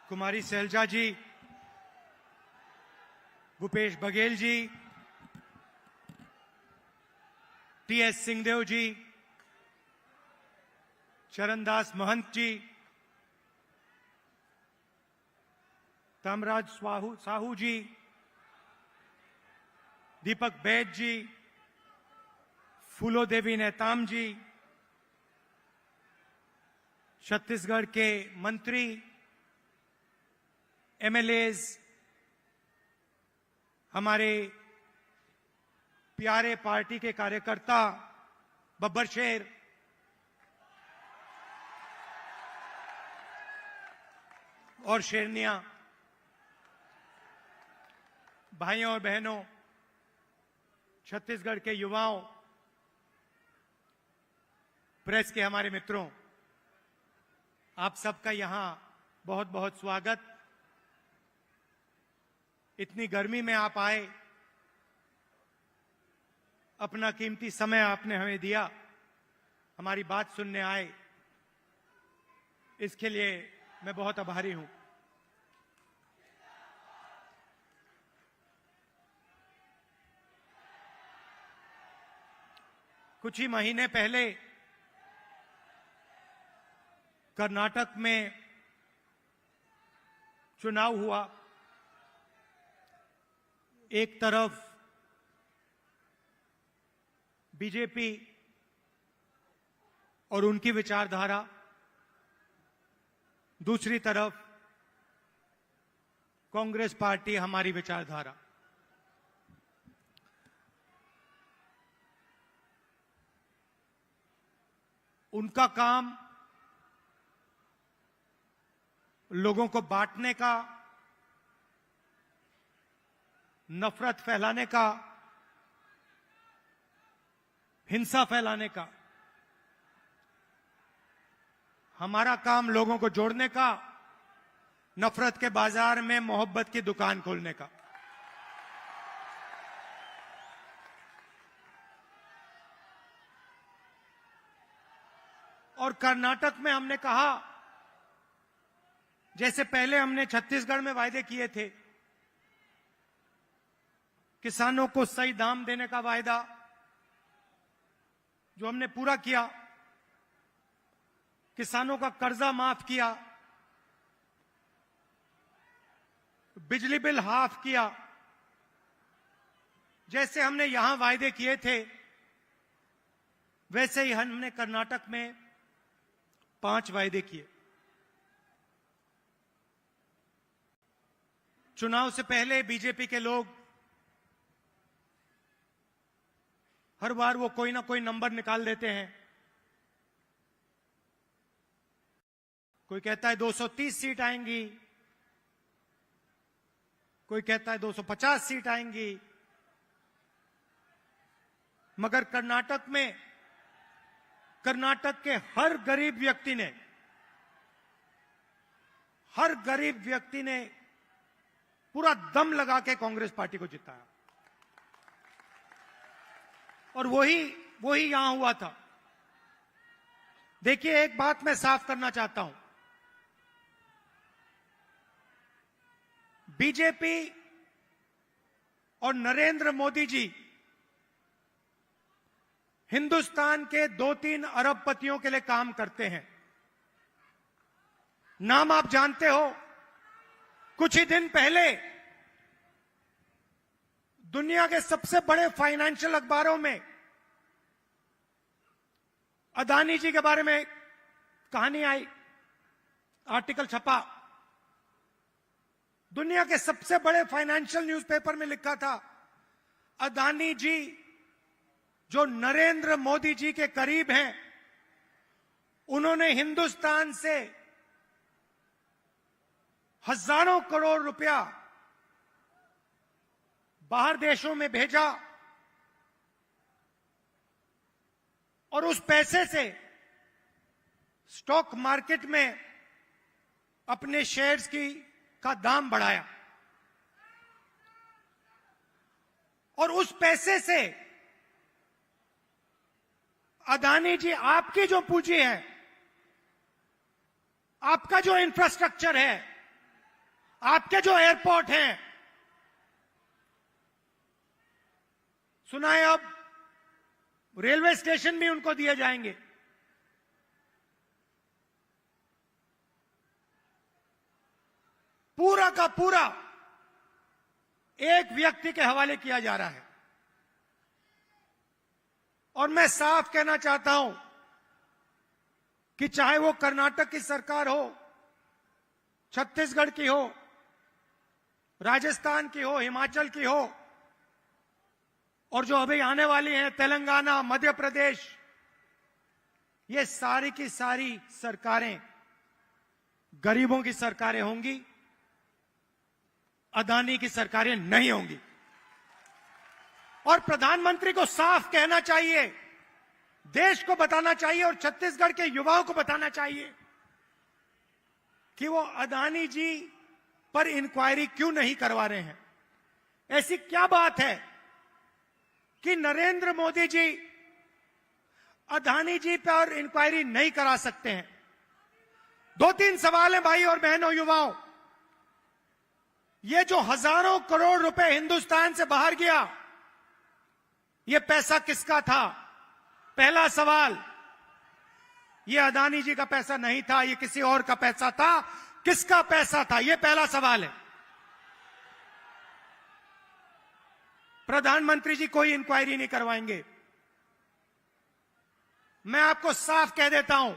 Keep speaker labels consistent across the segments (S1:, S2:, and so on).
S1: कुमारी सैलजा जी, Bhupesh Baghel ji, TS Singhdeo जी, चरणदास महंत जी, तामराज साहू जी, दीपक बैद जी, फूलो देवी नेताम जी, छत्तीसगढ़ के मंत्री, एमएलएज, हमारे प्यारे पार्टी के कार्यकर्ता, बब्बर शेर, और शेरनिया, भाइयों और बहनों, छत्तीसगढ़ के युवाओं, प्रेस के हमारे मित्रों, आप सबका यहां बहुत बहुत स्वागत। इतनी गर्मी में आप आए, अपना कीमती समय आपने हमें दिया, हमारी बात सुनने आए, इसके लिए मैं बहुत आभारी हूं। कुछ ही महीने पहले कर्नाटक में चुनाव हुआ। एक तरफ बीजेपी और उनकी विचारधारा, दूसरी तरफ कांग्रेस पार्टी, हमारी विचारधारा। उनका काम लोगों को बांटने का, नफरत फैलाने का, हिंसा फैलाने का। हमारा काम लोगों को जोड़ने का, नफरत के बाजार में मोहब्बत की दुकान खोलने का। और कर्नाटक में हमने कहा, जैसे पहले हमने छत्तीसगढ़ में वायदे किए थे, किसानों को सही दाम देने का वायदा जो हमने पूरा किया, किसानों का कर्जा माफ किया, बिजली बिल हाफ किया, जैसे हमने यहां वायदे किए थे, वैसे ही हमने कर्नाटक में 5 वायदे किए। चुनाव से पहले बीजेपी के लोग हर बार वो कोई ना कोई नंबर निकाल देते हैं। कोई कहता है 230 सीट आएंगी, कोई कहता है 250 सीट आएंगी, मगर कर्नाटक में कर्नाटक के हर गरीब व्यक्ति ने पूरा दम लगा के कांग्रेस पार्टी को जिताया। और वही यहां हुआ था। देखिए, एक बात मैं साफ करना चाहता हूं, बीजेपी और नरेंद्र मोदी जी हिंदुस्तान के 2-3 अरबपतियों के लिए काम करते हैं। नाम आप जानते हो। कुछ ही दिन पहले दुनिया के सबसे बड़े फाइनेंशियल अखबारों में अदानी जी के बारे में कहानी आई, आर्टिकल छपा। दुनिया के सबसे बड़े फाइनेंशियल न्यूज़पेपर में लिखा था, अदानी जी जो नरेंद्र मोदी जी के करीब हैं, उन्होंने हिंदुस्तान से हजारों करोड़ रुपया बाहर देशों में भेजा और उस पैसे से स्टॉक मार्केट में अपने शेयर्स का दाम बढ़ाया। और उस पैसे से अदानी जी, आपकी जो पूंजी है, आपका जो इंफ्रास्ट्रक्चर है, आपके जो एयरपोर्ट हैं, सुना है अब रेलवे स्टेशन भी उनको दिए जाएंगे। पूरा का पूरा एक व्यक्ति के हवाले किया जा रहा है। और मैं साफ कहना चाहता हूं कि चाहे वो कर्नाटक की सरकार हो, छत्तीसगढ़ की हो, राजस्थान की हो, हिमाचल की हो, और जो अभी आने वाली हैं तेलंगाना, मध्य प्रदेश, ये सारी की सारी सरकारें गरीबों की सरकारें होंगी, अदानी की सरकारें नहीं होंगी। और प्रधानमंत्री को साफ कहना चाहिए, देश को बताना चाहिए और छत्तीसगढ़ के युवाओं को बताना चाहिए कि वो अदानी जी पर इंक्वायरी क्यों नहीं करवा रहे हैं। ऐसी क्या बात है कि नरेंद्र मोदी जी अदानी जी पर इंक्वायरी नहीं करा सकते हैं? दो तीन सवाल हैं भाई और बहनों, युवाओं। ये जो हजारों करोड़ रुपए हिंदुस्तान से बाहर गया, ये पैसा किसका था? पहला सवाल, ये अदानी जी का पैसा नहीं था, ये किसी और का पैसा था। किसका पैसा था? ये पहला सवाल है। प्रधानमंत्री जी कोई इंक्वायरी नहीं करवाएंगे। मैं आपको साफ कह देता हूं,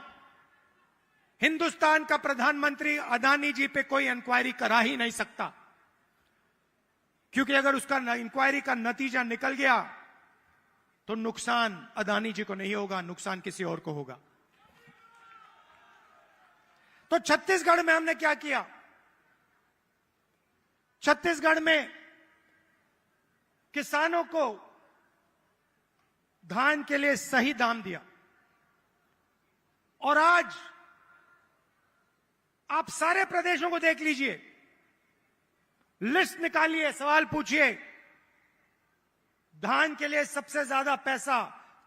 S1: हिंदुस्तान का प्रधानमंत्री अदानी जी पे कोई इंक्वायरी करा ही नहीं सकता, क्योंकि अगर उसका इंक्वायरी का नतीजा निकल गया तो नुकसान अदानी जी को नहीं होगा, नुकसान किसी और को होगा। तो छत्तीसगढ़ में हमने क्या किया? छत्तीसगढ़ में किसानों को धान के लिए सही दाम दिया। और आज आप सारे प्रदेशों को देख लीजिए, लिस्ट निकालिए, सवाल पूछिए, धान के लिए सबसे ज्यादा पैसा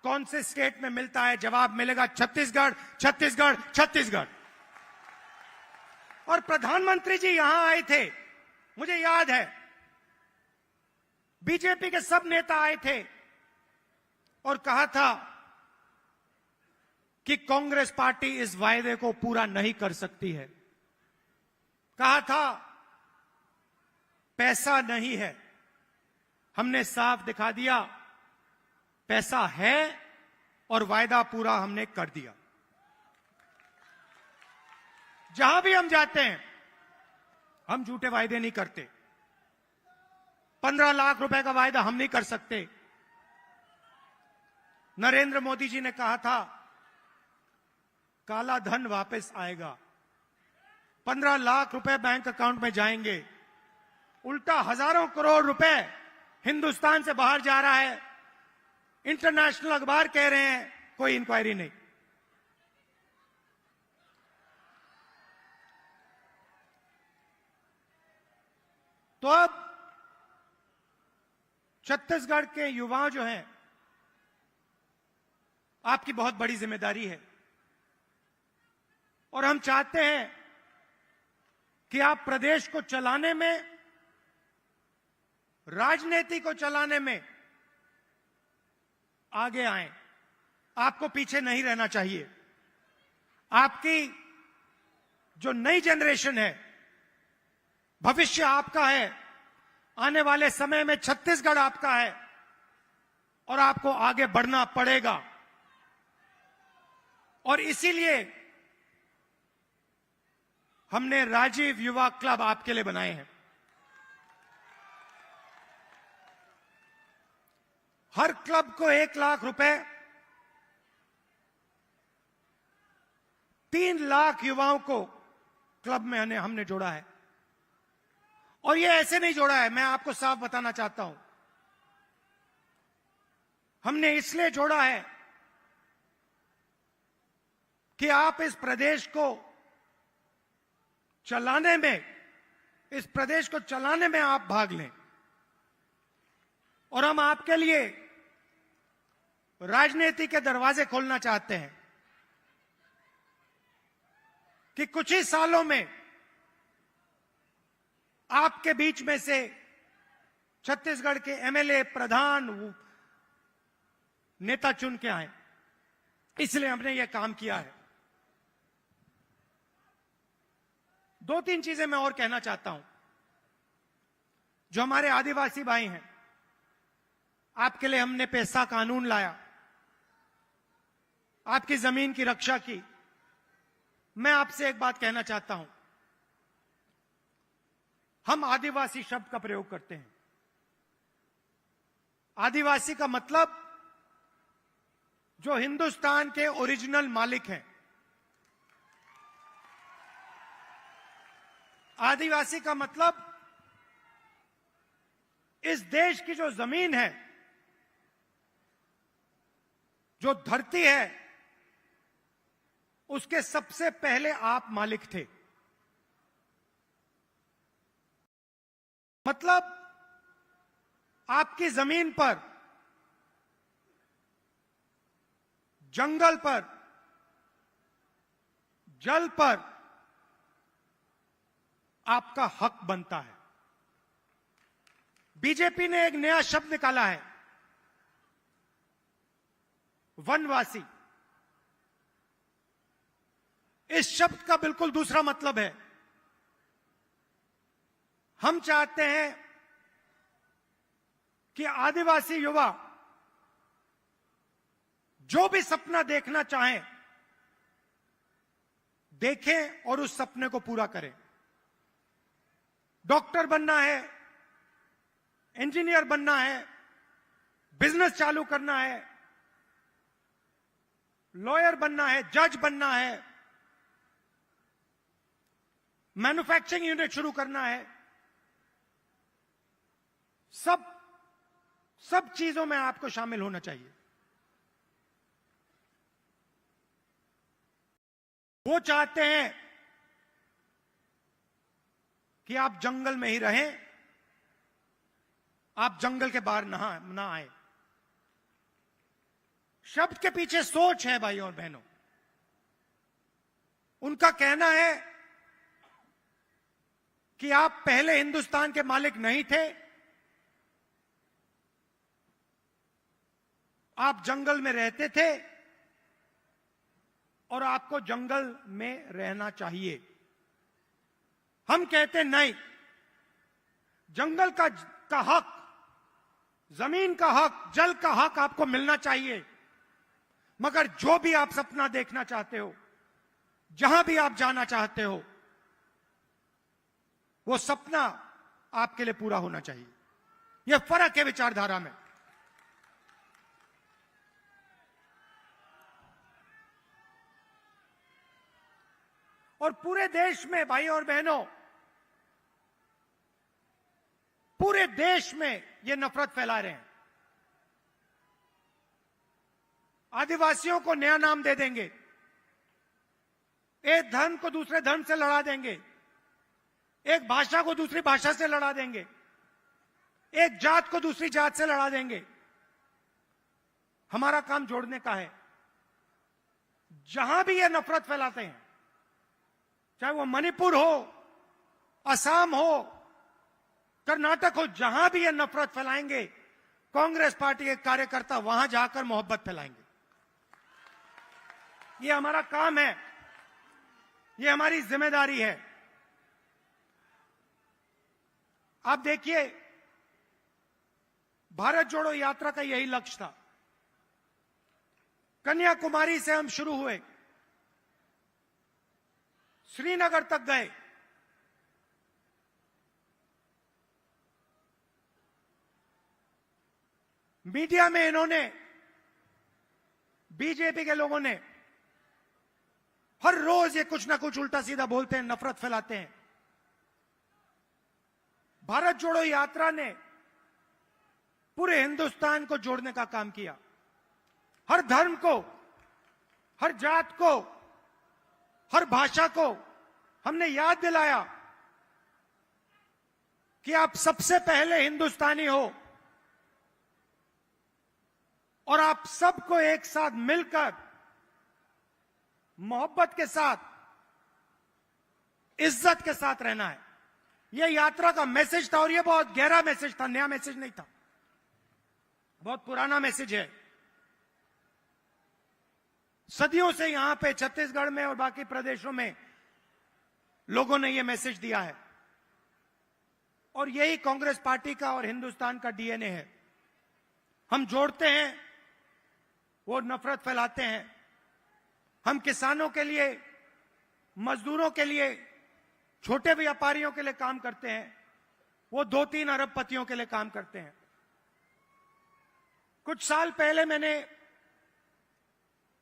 S1: कौन से स्टेट में मिलता है? जवाब मिलेगा छत्तीसगढ़, छत्तीसगढ़, छत्तीसगढ़। और प्रधानमंत्री जी यहां आए थे, मुझे याद है, बीजेपी के सब नेता आए थे और कहा था कि कांग्रेस पार्टी इस वायदे को पूरा नहीं कर सकती है। कहा था पैसा नहीं है। हमने साफ दिखा दिया, पैसा है और वायदा पूरा हमने कर दिया। जहां भी हम जाते हैं, हम झूठे वायदे नहीं करते। 15 लाख रुपए का वायदा हम नहीं कर सकते। नरेंद्र मोदी जी ने कहा था काला धन वापस आएगा, 15 लाख रुपए बैंक अकाउंट में जाएंगे। उल्टा हजारों करोड़ रुपए हिंदुस्तान से बाहर जा रहा है। इंटरनेशनल अखबार कह रहे हैं कोई इंक्वायरी नहीं। तो अब छत्तीसगढ़ के युवा जो हैं, आपकी बहुत बड़ी जिम्मेदारी है और हम चाहते हैं कि आप प्रदेश को चलाने में, राजनीति को चलाने में आगे आएं। आपको पीछे नहीं रहना चाहिए। आपकी जो नई जनरेशन है, भविष्य आपका है। आने वाले समय में छत्तीसगढ़ आपका है और आपको आगे बढ़ना पड़ेगा। और इसीलिए हमने राजीव युवा क्लब आपके लिए बनाए हैं। हर क्लब को 1 लाख रुपए, 3 लाख युवाओं को क्लब में हमने जोड़ा है। और ये ऐसे नहीं जोड़ा है, मैं आपको साफ बताना चाहता हूं। हमने इसलिए जोड़ा है कि आप इस प्रदेश को चलाने में, इस प्रदेश को चलाने में आप भाग लें। और हम आपके लिए राजनीति के दरवाजे खोलना चाहते हैं कि कुछ ही सालों में आपके बीच में से छत्तीसगढ़ के एमएलए, प्रधान, नेता चुन के आए, इसलिए हमने यह काम किया है। दो तीन चीजें मैं और कहना चाहता हूं। जो हमारे आदिवासी भाई हैं, आपके लिए हमने पैसा कानून लाया, आपकी जमीन की रक्षा की। मैं आपसे एक बात कहना चाहता हूं, हम आदिवासी शब्द का प्रयोग करते हैं। आदिवासी का मतलब जो हिंदुस्तान के ओरिजिनल मालिक हैं। आदिवासी का मतलब इस देश की जो जमीन है, जो धरती है, उसके सबसे पहले आप मालिक थे। मतलब आपकी जमीन पर, जंगल पर, जल पर आपका हक बनता है। बीजेपी ने एक नया शब्द निकाला है, वनवासी। इस शब्द का बिल्कुल दूसरा मतलब है। हम चाहते हैं कि आदिवासी युवा जो भी सपना देखना चाहें, देखें और उस सपने को पूरा करें। डॉक्टर बनना है, इंजीनियर बनना है, बिजनेस चालू करना है, लॉयर बनना है, जज बनना है, मैन्युफैक्चरिंग यूनिट शुरू करना है, सब चीजों में आपको शामिल होना चाहिए। वो चाहते हैं कि आप जंगल में ही रहें, आप जंगल के बाहर ना आए। शब्द के पीछे सोच है भाई और बहनों। उनका कहना है कि आप पहले हिंदुस्तान के मालिक नहीं थे, आप जंगल में रहते थे और आपको जंगल में रहना चाहिए। हम कहते नहीं, जंगल का हक, जमीन का हक, जल का हक आपको मिलना चाहिए। मगर जो भी आप सपना देखना चाहते हो, जहां भी आप जाना चाहते हो, वो सपना आपके लिए पूरा होना चाहिए। यह फर्क है विचारधारा में। और पूरे देश में भाई और बहनों, पूरे देश में ये नफरत फैला रहे हैं। आदिवासियों को नया नाम दे देंगे, एक धर्म को दूसरे धर्म से लड़ा देंगे, एक भाषा को दूसरी भाषा से लड़ा देंगे, एक जात को दूसरी जात से लड़ा देंगे। हमारा काम जोड़ने का है। जहां भी ये नफरत फैलाते हैं, चाहे वो मणिपुर हो, असम हो, कर्नाटक हो, जहां भी ये नफरत फैलाएंगे, कांग्रेस पार्टी के कार्यकर्ता वहां जाकर मोहब्बत फैलाएंगे। ये हमारा काम है, ये हमारी जिम्मेदारी है। आप देखिए, भारत जोड़ो यात्रा का यही लक्ष्य था। कन्याकुमारी से हम शुरू हुए, श्रीनगर तक गए, मीडिया में इन्होंने, बीजेपी के लोगों ने हर रोज ये कुछ ना कुछ उल्टा सीधा बोलते हैं, नफरत फैलाते हैं। भारत जोड़ो यात्रा ने पूरे हिंदुस्तान को जोड़ने का काम किया। हर धर्म को, हर जात को, हर भाषा को हमने याद दिलाया कि आप सबसे पहले हिंदुस्तानी हो और आप सबको एक साथ मिलकर, मोहब्बत के साथ, इज्जत के साथ रहना है। यह यात्रा का मैसेज था और यह बहुत गहरा मैसेज था, नया मैसेज नहीं था, बहुत पुराना मैसेज है। सदियों से यहां पे छत्तीसगढ़ में और बाकी प्रदेशों में लोगों ने यह मैसेज दिया है और यही कांग्रेस पार्टी का और हिंदुस्तान का डीएनए है। हम जोड़ते हैं, वो नफरत फैलाते हैं। हम किसानों के लिए, मजदूरों के लिए, छोटे व्यापारियों के लिए काम करते हैं, वो 2-3 अरबपतियों के लिए काम करते हैं। कुछ साल पहले मैंने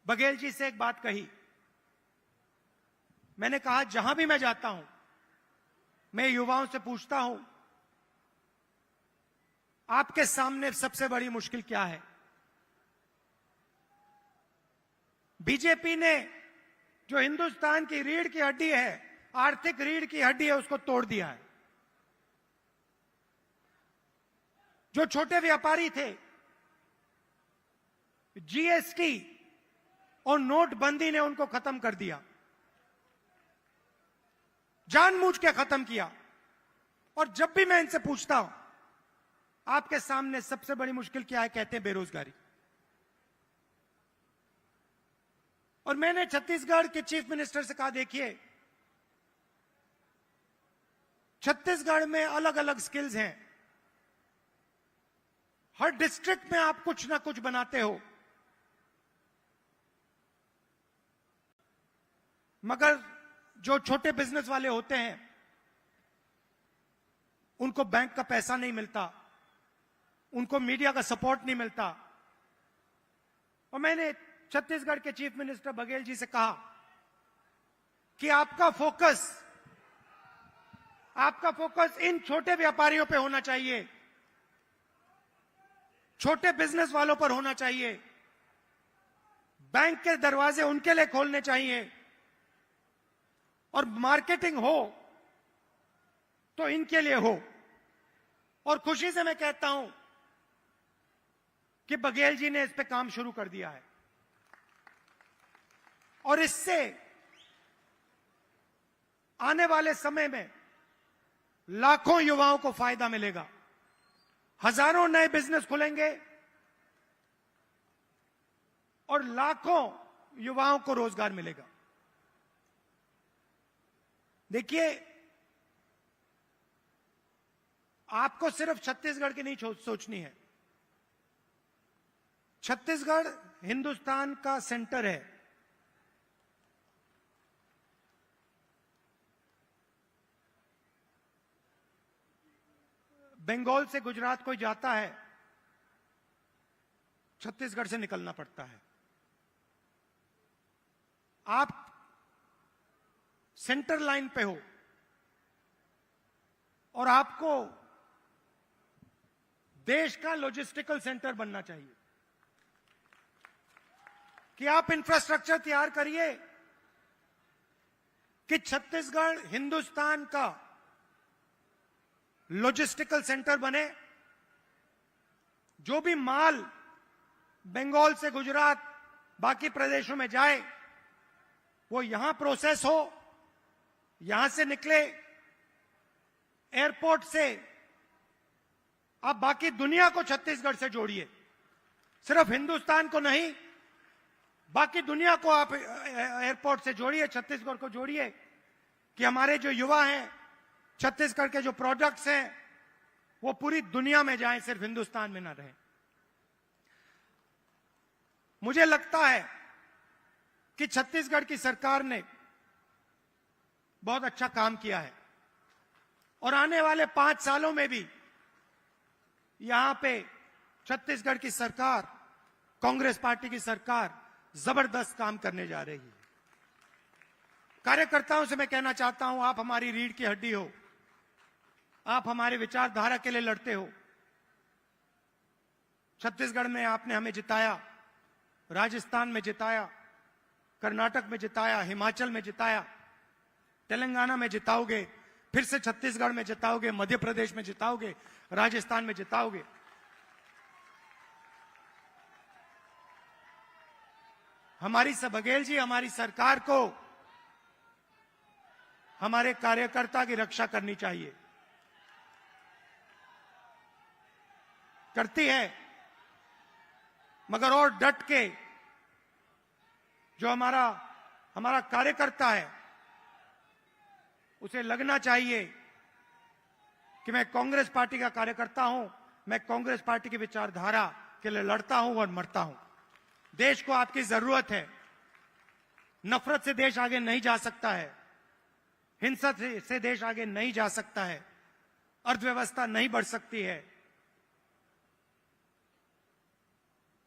S1: बघेल जी से एक बात कही। मैंने कहा, जहां भी मैं जाता हूं, मैं युवाओं से पूछता हूं, आपके सामने सबसे बड़ी मुश्किल क्या है? बीजेपी ने जो हिंदुस्तान की रीढ़ की हड्डी है, आर्थिक रीढ़ की हड्डी है, उसको तोड़ दिया है। जो छोटे व्यापारी थे, जीएसटी और नोटबंदी ने उनको खत्म कर दिया, जानबूझ के खत्म किया। और जब भी मैं इनसे पूछता हूं, आपके सामने सबसे बड़ी मुश्किल क्या है, कहते हैं बेरोजगारी। और मैंने छत्तीसगढ़ के चीफ मिनिस्टर से कहा, देखिए, छत्तीसगढ़ में अलग अलग स्किल्स हैं, हर डिस्ट्रिक्ट में आप कुछ ना कुछ बनाते हो, मगर जो छोटे बिजनेस वाले होते हैं उनको बैंक का पैसा नहीं मिलता, उनको मीडिया का सपोर्ट नहीं मिलता। और मैंने छत्तीसगढ़ के चीफ मिनिस्टर बघेल जी से कहा कि आपका फोकस इन छोटे व्यापारियों पे होना चाहिए, छोटे बिजनेस वालों पर होना चाहिए, बैंक के दरवाजे उनके लिए खोलने चाहिए, और मार्केटिंग हो तो इनके लिए हो। और खुशी से मैं कहता हूं कि बघेल जी ने इस पे काम शुरू कर दिया है और इससे आने वाले समय में लाखों युवाओं को फायदा मिलेगा, हजारों नए बिजनेस खुलेंगे और लाखों युवाओं को रोजगार मिलेगा। देखिए, आपको सिर्फ छत्तीसगढ़ की नहीं सोचनी है। छत्तीसगढ़ हिंदुस्तान का सेंटर है। बंगाल से गुजरात कोई जाता है, छत्तीसगढ़ से निकलना पड़ता है। आप सेंटर लाइन पे हो और आपको देश का लॉजिस्टिकल सेंटर बनना चाहिए कि आप इंफ्रास्ट्रक्चर तैयार करिए कि छत्तीसगढ़ हिंदुस्तान का लॉजिस्टिकल सेंटर बने। जो भी माल बंगाल से गुजरात बाकी प्रदेशों में जाए वो यहां प्रोसेस हो, यहां से निकले, एयरपोर्ट से आप बाकी दुनिया को छत्तीसगढ़ से जोड़िए, सिर्फ हिंदुस्तान को नहीं, बाकी दुनिया को आप एयरपोर्ट से जोड़िए, छत्तीसगढ़ को जोड़िए कि हमारे जो युवा हैं, छत्तीसगढ़ के जो प्रोडक्ट्स हैं वो पूरी दुनिया में जाएं, सिर्फ हिंदुस्तान में ना रहें। मुझे लगता है कि छत्तीसगढ़ की सरकार ने बहुत अच्छा काम किया है और आने वाले 5 सालों में भी यहां पे छत्तीसगढ़ की सरकार, कांग्रेस पार्टी की सरकार जबरदस्त काम करने जा रही है। कार्यकर्ताओं से मैं कहना चाहता हूं, आप हमारी रीढ़ की हड्डी हो, आप हमारे विचारधारा के लिए लड़ते हो। छत्तीसगढ़ में आपने हमें जिताया, राजस्थान में जिताया, कर्नाटक में जिताया, हिमाचल में जिताया, तेलंगाना में जिताओगे, फिर से छत्तीसगढ़ में जिताओगे, मध्य प्रदेश में जिताओगे, राजस्थान में जिताओगे। हमारी बघेल जी, हमारी सरकार को हमारे कार्यकर्ता की रक्षा करनी चाहिए। करती है, मगर और डट के जो हमारा कार्यकर्ता है उसे लगना चाहिए कि मैं कांग्रेस पार्टी का कार्यकर्ता हूं, मैं कांग्रेस पार्टी की विचारधारा के लिए लड़ता हूं और मरता हूं। देश को आपकी जरूरत है। नफरत से देश आगे नहीं जा सकता है, हिंसा से देश आगे नहीं जा सकता है, अर्थव्यवस्था नहीं बढ़ सकती है।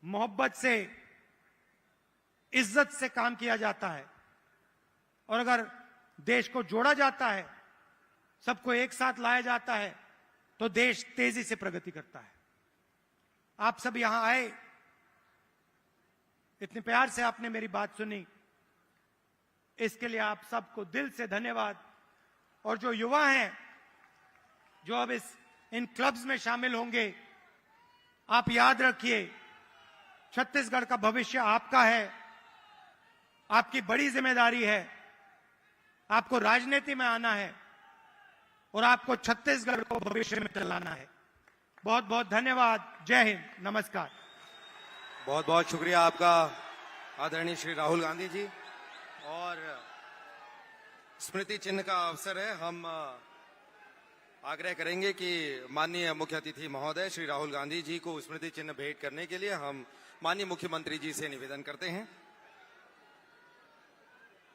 S1: मोहब्बत से, इज्जत से काम किया जाता है और अगर देश को जोड़ा जाता है, सबको एक साथ लाया जाता है, तो देश तेजी से प्रगति करता है। आप सब यहां आए, इतने प्यार से आपने मेरी बात सुनी, इसके लिए आप सबको दिल से धन्यवाद। और जो युवा हैं जो अब इन क्लब्स में शामिल होंगे, आप याद रखिए छत्तीसगढ़ का भविष्य आपका है, आपकी बड़ी जिम्मेदारी है। आपको राजनीति में आना है और आपको छत्तीसगढ़ को भविष्य में चलाना है। बहुत बहुत धन्यवाद। जय हिंद, नमस्कार।
S2: बहुत बहुत शुक्रिया आपका आदरणीय श्री राहुल गांधी जी। और स्मृति चिन्ह का अवसर है, हम आग्रह करेंगे कि माननीय मुख्य अतिथि महोदय श्री राहुल गांधी जी को स्मृति चिन्ह भेंट करने के लिए हम माननीय मुख्यमंत्री जी से निवेदन करते हैं।